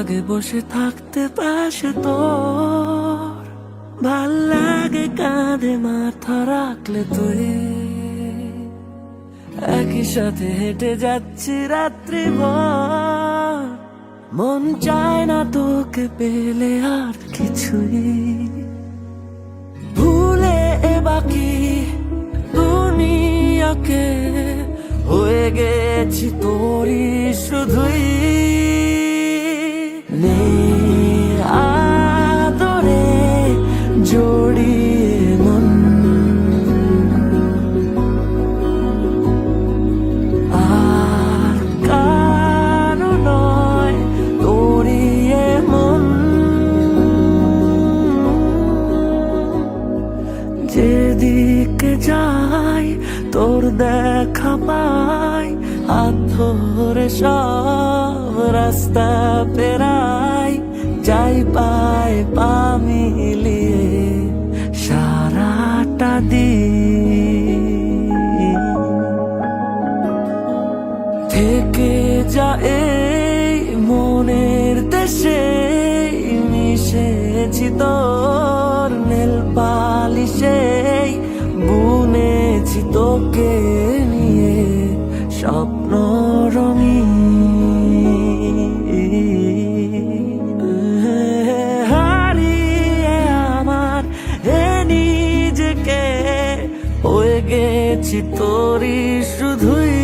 লাগে বসে থাকতে পাশে তোর, ভাল লাগে কাঁধে মাথা রাখলে তুই। একই সাথে হেঁটে যাচ্ছি রাত্রি ভর, মন চায় না তোকে পেলে আর কিছুই। ভুলে বাকি দুনিয়াকে হয়ে গেছি তোরই শুধুই। নে আদরে জড়িয়ে মন, আর কারো নয় তোরই মন। যেদিকে যাই তোর দেখা পাই, হাত ধরে সব রাস্তা পেরাই, যাই পাই পা মিলিয়ে সারাটা দিন। থেকে যা এই মনের দেশে, মিশেছি তোর নেল পালিশে, বুনেছি তোকে নিয়ে স্বপ্ন রঙিন। হারিয়ে আমার নিজেকে হয়ে গেছি তোরই শুধুই।